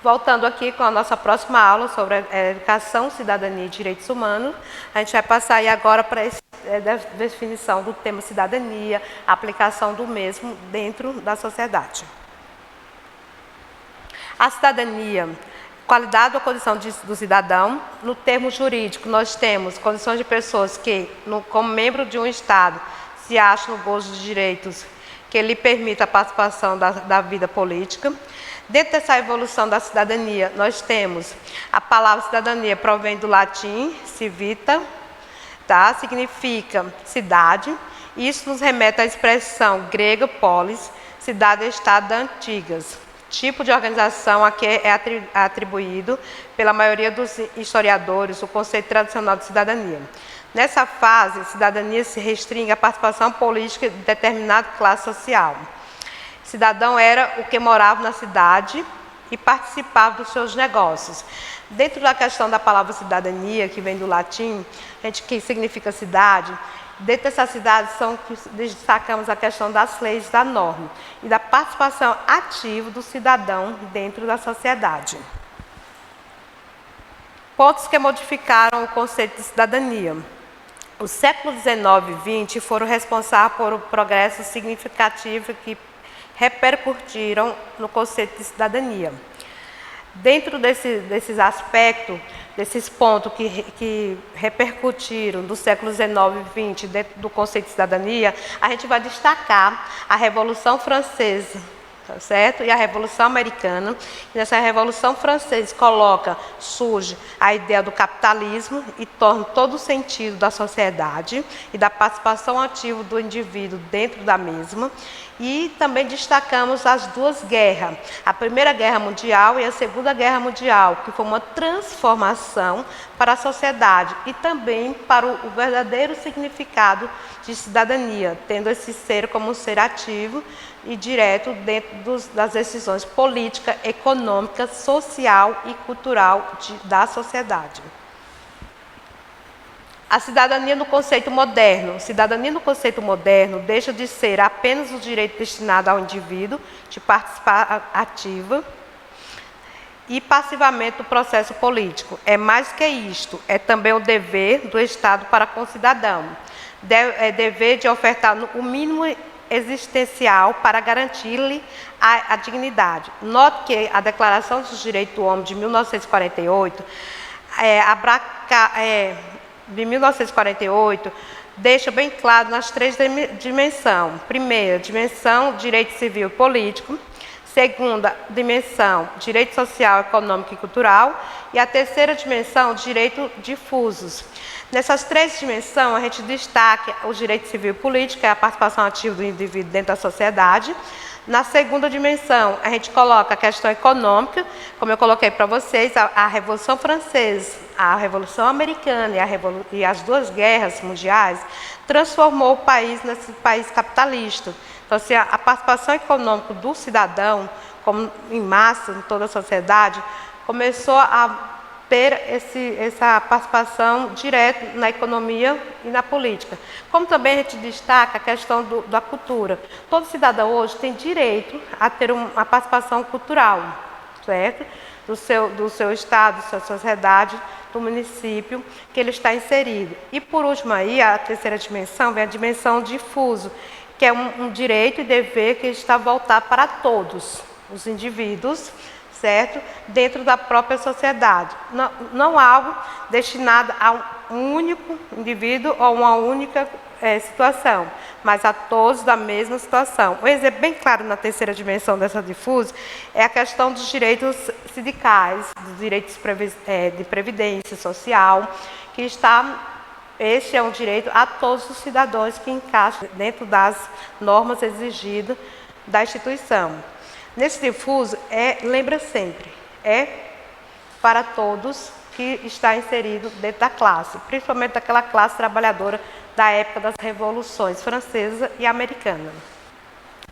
Voltando aqui com a nossa próxima aula sobre a educação, cidadania e direitos humanos, a gente vai passar aí agora para a definição do tema cidadania, a aplicação do mesmo dentro da sociedade. A cidadania, qualidade ou condição do cidadão. No termo jurídico, nós temos condições de pessoas que, como membro de um Estado, se acham no gozo de direitos que lhe permita a participação da vida política. Dentro dessa evolução da cidadania, nós temos a palavra cidadania provém do latim civita, tá? Significa cidade. Isso nos remete à expressão grega polis, cidade-estado antigas. Tipo de organização a que é atribuído pela maioria dos historiadores o conceito tradicional de cidadania. Nessa fase, cidadania se restringe à participação política de determinada classe social. Cidadão era o que morava na cidade e participava dos seus negócios. Dentro da questão da palavra cidadania, que vem do latim, que significa cidade, dentro dessa cidade destacamos a questão das leis, da norma e da participação ativa do cidadão dentro da sociedade. Pontos que modificaram o conceito de cidadania. Os séculos XIX e XX foram responsáveis por um progresso significativo que repercutiram no conceito de cidadania. Dentro desses aspectos, desses pontos que repercutiram do século XIX e XX dentro do conceito de cidadania, a gente vai destacar a Revolução Francesa, tá certo? E a Revolução Americana. E nessa Revolução Francesa surge a ideia do capitalismo e torna todo o sentido da sociedade e da participação ativa do indivíduo dentro da mesma. E também destacamos as duas guerras, a Primeira Guerra Mundial e a Segunda Guerra Mundial, que foi uma transformação para a sociedade e também para o verdadeiro significado de cidadania, tendo esse ser como um ser ativo e direto dentro das decisões política, econômica, social e cultural da sociedade. A cidadania no conceito moderno. Cidadania no conceito moderno deixa de ser apenas o direito destinado ao indivíduo de participar ativa e passivamente do processo político. É mais que isto, é também o dever do Estado para com o cidadão. É dever de ofertar o mínimo existencial para garantir-lhe a dignidade. Note que a Declaração dos Direitos do Homem de 1948 deixa bem claro nas três dimensões. Primeira dimensão, direito civil e político. Segunda dimensão, direito social, econômico e cultural. E a terceira dimensão, direito difusos. Nessas três dimensões, a gente destaca o direito civil e político, que é a participação ativa do indivíduo dentro da sociedade. Na segunda dimensão, a gente coloca a questão econômica, como eu coloquei para vocês, a Revolução Francesa, a Revolução Americana e as duas guerras mundiais transformou o país nesse país capitalista. Então, assim, a participação econômica do cidadão, como em massa, em toda a sociedade, começou a ter essa participação direta na economia e na política. Como também a gente destaca a questão da cultura. Todo cidadão hoje tem direito a ter uma participação cultural, certo? Do seu estado, da sua sociedade, do município que ele está inserido. E por último aí, a terceira dimensão, vem a dimensão difuso, que é um direito e dever que está voltado para todos os indivíduos, certo? Dentro da própria sociedade. Não algo destinado a um único indivíduo ou uma única situação, mas a todos da mesma situação. Um exemplo bem claro na terceira dimensão dessa difusa é a questão dos direitos sindicais, dos direitos de previdência social, que este é um direito a todos os cidadãos que encaixam dentro das normas exigidas da instituição. Nesse difuso, lembra sempre, é para todos que está inserido dentro da classe, principalmente daquela classe trabalhadora da época das revoluções francesa e americana.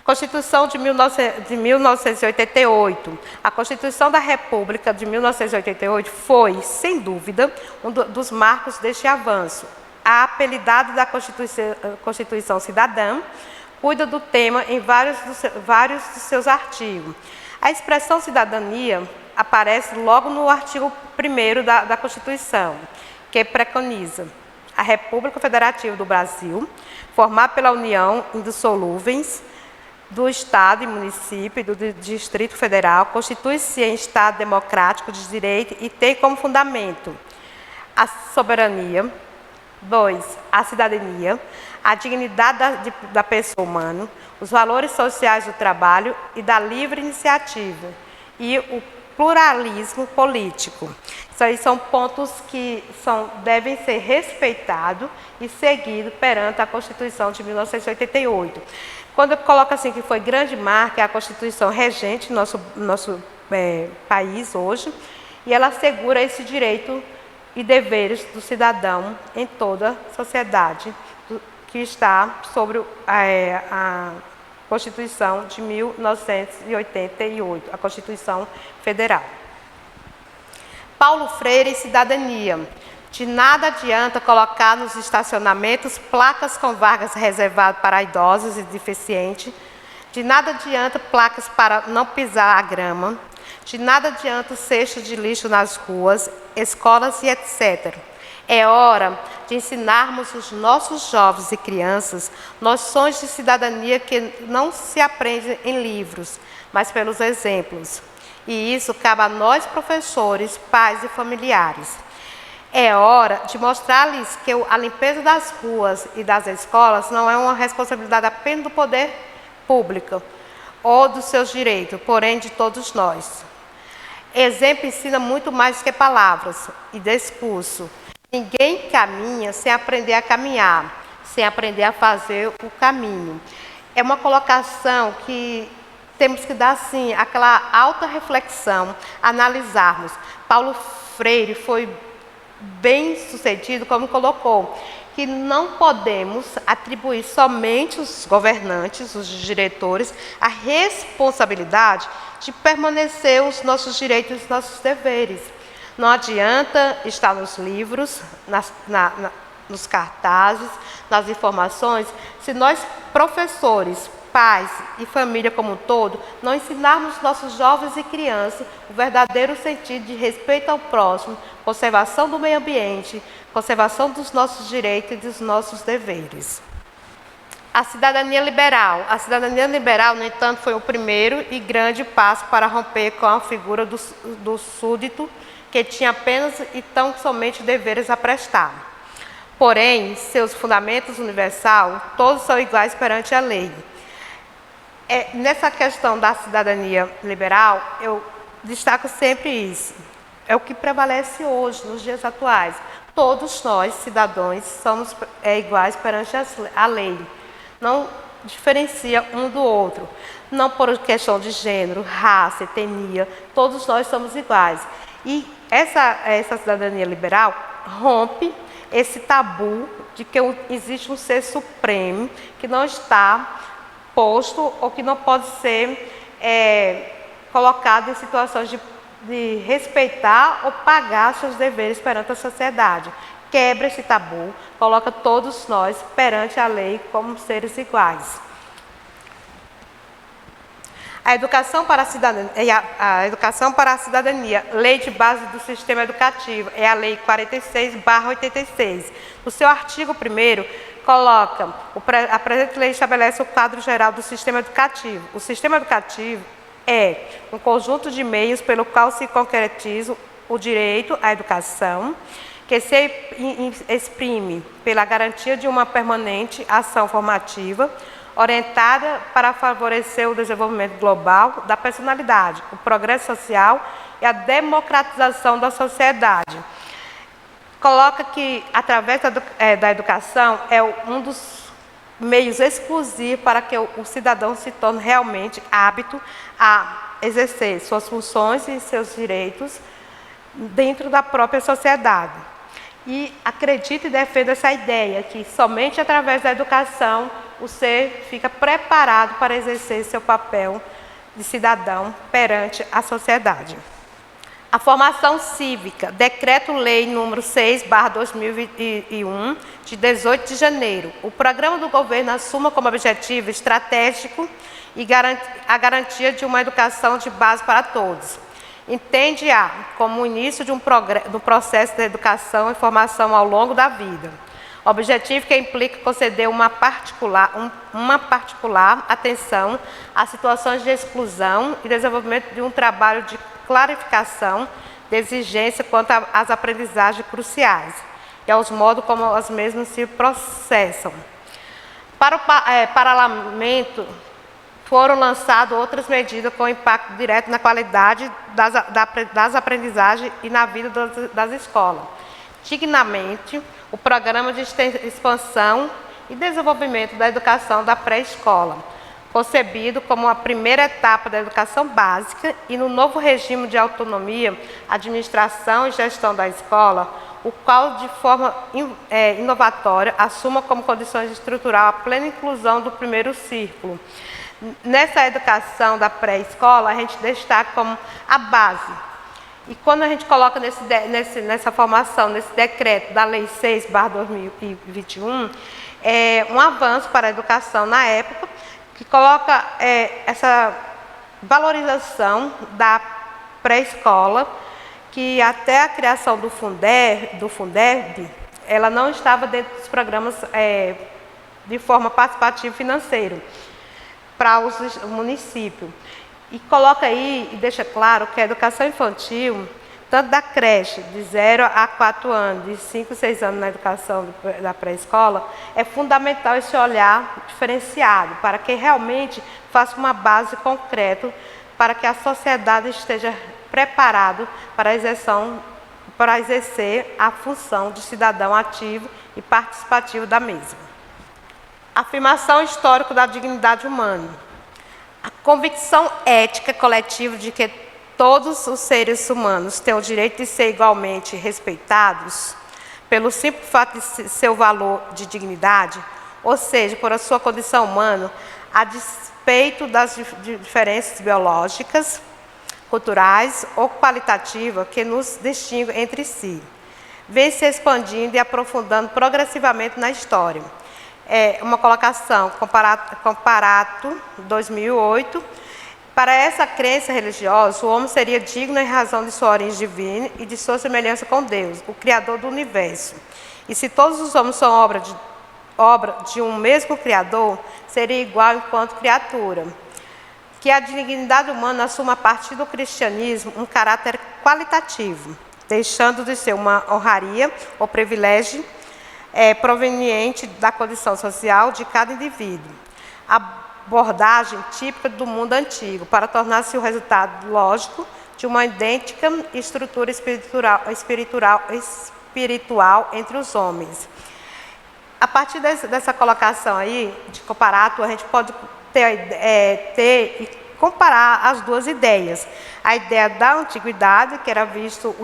Constituição de 1988. A Constituição da República de 1988 foi, sem dúvida, um dos marcos deste avanço. A apelidada da Constituição Cidadã cuida do tema em vários dos seus artigos. A expressão cidadania aparece logo no artigo 1º da Constituição, que preconiza a República Federativa do Brasil, formada pela União indissolúveis do Estado e município e do Distrito Federal, constitui-se em Estado democrático de direito e tem como fundamento a soberania, 2, a cidadania, a dignidade da pessoa humana, os valores sociais do trabalho e da livre iniciativa e o pluralismo político. Isso aí são pontos que devem ser respeitados e seguidos perante a Constituição de 1988. Quando eu coloco assim que foi grande marca, é a Constituição regente no nosso país hoje, e ela assegura esse direito e deveres do cidadão em toda a sociedade que está sobre a Constituição de 1988, a Constituição Federal. Paulo Freire e cidadania. De nada adianta colocar nos estacionamentos placas com vagas reservadas para idosos e deficientes. De nada adianta placas para não pisar a grama. De nada adianta cestos de lixo nas ruas, escolas e etc. É hora de ensinarmos os nossos jovens e crianças noções de cidadania que não se aprendem em livros, mas pelos exemplos. E isso cabe a nós, professores, pais e familiares. É hora de mostrar-lhes que a limpeza das ruas e das escolas não é uma responsabilidade apenas do poder público ou dos seus direitos, porém de todos nós. Exemplo ensina muito mais que palavras e discurso. Ninguém caminha sem aprender a caminhar, sem aprender a fazer o caminho. É uma colocação que temos que dar, sim, aquela alta reflexão, analisarmos. Paulo Freire foi bem sucedido, como colocou, que não podemos atribuir somente aos governantes, os diretores, a responsabilidade de permanecer os nossos direitos e os nossos deveres. Não adianta estar nos livros, nos cartazes, nas informações, se nós, professores, pais e família como um todo, não ensinarmos nossos jovens e crianças o verdadeiro sentido de respeito ao próximo, conservação do meio ambiente, conservação dos nossos direitos e dos nossos deveres. A cidadania liberal. A cidadania liberal, no entanto, foi o primeiro e grande passo para romper com a figura do súdito, que tinha apenas e tão somente deveres a prestar. Porém, seus fundamentos universal, todos são iguais perante a lei. Nessa questão da cidadania liberal, eu destaco sempre isso. É o que prevalece hoje, nos dias atuais. Todos nós, cidadãos, somos iguais perante a lei. Não diferencia um do outro. Não por questão de gênero, raça, etnia, todos nós somos iguais. E essa cidadania liberal rompe esse tabu de que existe um ser supremo que não está posto ou que não pode ser colocado em situações de respeitar ou pagar seus deveres perante a sociedade. Quebra esse tabu, coloca todos nós perante a lei como seres iguais. A educação para a cidadania, lei de base do sistema educativo, é a Lei 46/86. No seu artigo 1º, coloca, a presente lei estabelece o quadro geral do sistema educativo. O sistema educativo é um conjunto de meios pelo qual se concretiza o direito à educação, que se exprime pela garantia de uma permanente ação formativa, orientada para favorecer o desenvolvimento global da personalidade, o progresso social e a democratização da sociedade. Coloca que, através da educação, é um dos meios exclusivos para que o cidadão se torne realmente apto a exercer suas funções e seus direitos dentro da própria sociedade. E acredito e defendo essa ideia, que somente através da educação o ser fica preparado para exercer seu papel de cidadão perante a sociedade. A formação cívica, Decreto-Lei número 6/2001, de 18 de janeiro. O programa do governo assume como objetivo estratégico a garantia de uma educação de base para todos. entende-a como o início de do processo de educação e formação ao longo da vida. Objetivo que implica conceder uma particular atenção às situações de exclusão e desenvolvimento de um trabalho de clarificação de exigência quanto às aprendizagens cruciais e aos modos como as mesmas se processam. Para o parlamento, foram lançadas outras medidas com impacto direto na qualidade das aprendizagens e na vida das escolas. Dignamente, o Programa de Expansão e Desenvolvimento da Educação da Pré-Escola, concebido como a primeira etapa da educação básica e no novo regime de autonomia, administração e gestão da escola, o qual, de forma inovatória, assuma como condições estrutural a plena inclusão do primeiro círculo. Nessa educação da pré-escola, a gente destaca como a base. E quando a gente coloca nessa formação, nesse decreto da Lei 6/2021, é um avanço para a educação na época, que coloca essa valorização da pré-escola, que até a criação do Fundeb, ela não estava dentro dos programas de forma participativa financeira para os municípios. E coloca aí e deixa claro que a educação infantil, tanto da creche de 0 a 4 anos, de 5 a 6 anos na educação da pré-escola, é fundamental esse olhar diferenciado, para que realmente faça uma base concreta para que a sociedade esteja preparada para exercer a função de cidadão ativo e participativo da mesma. Afirmação histórica da dignidade humana. A convicção ética coletiva de que todos os seres humanos têm o direito de ser igualmente respeitados pelo simples fato de seu valor de dignidade, ou seja, por a sua condição humana, a despeito das diferenças biológicas, culturais ou qualitativas que nos distinguem entre si, vem se expandindo e aprofundando progressivamente na história. Uma colocação, Comparato, 2008, para essa crença religiosa, o homem seria digno em razão de sua origem divina e de sua semelhança com Deus, o Criador do universo. E se todos os homens são obra de um mesmo Criador, seria igual enquanto criatura. Que a dignidade humana assuma a partir do cristianismo um caráter qualitativo, deixando de ser uma honraria ou privilégio proveniente da condição social de cada indivíduo. Abordagem típica do mundo antigo, para tornar-se o resultado lógico de uma idêntica estrutura espiritual entre os homens. A partir dessa colocação aí, de Comparato, a gente pode ter e comparar as duas ideias. A ideia da antiguidade, que era visto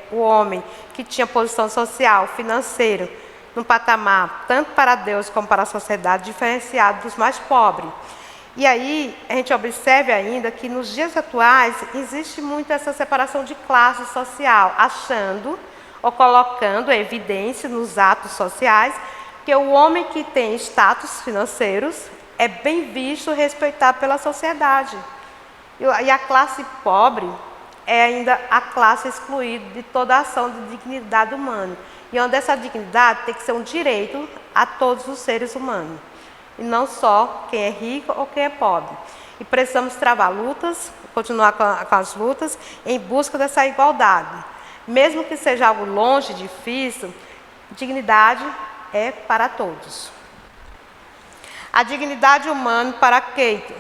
o homem que tinha posição social, financeira, num patamar, tanto para Deus como para a sociedade, diferenciado dos mais pobres. E aí, a gente observa ainda que nos dias atuais, existe muito essa separação de classe social, achando ou colocando em evidência nos atos sociais que o homem que tem status financeiros é bem visto e respeitado pela sociedade. E a classe pobre é ainda a classe excluída de toda a ação de dignidade humana. E onde essa dignidade tem que ser um direito a todos os seres humanos. E não só quem é rico ou quem é pobre. E precisamos travar lutas, continuar com as lutas, em busca dessa igualdade. Mesmo que seja algo longe, difícil, dignidade é para todos. A dignidade humana para Keito.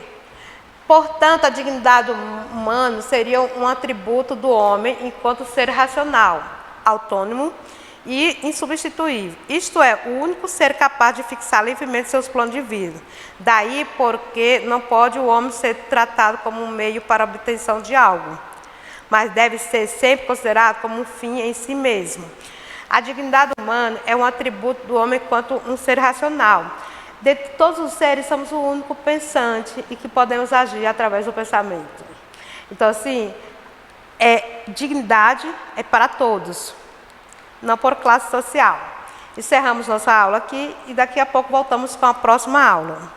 Portanto, a dignidade humana seria um atributo do homem enquanto ser racional, autônomo e insubstituível. Isto é, o único ser capaz de fixar livremente seus planos de vida. Daí porque não pode o homem ser tratado como um meio para a obtenção de algo, mas deve ser sempre considerado como um fim em si mesmo. A dignidade humana é um atributo do homem enquanto um ser racional. De todos os seres, somos o único pensante e que podemos agir através do pensamento. Então, assim, dignidade é para todos, não por classe social. Encerramos nossa aula aqui e daqui a pouco voltamos com a próxima aula.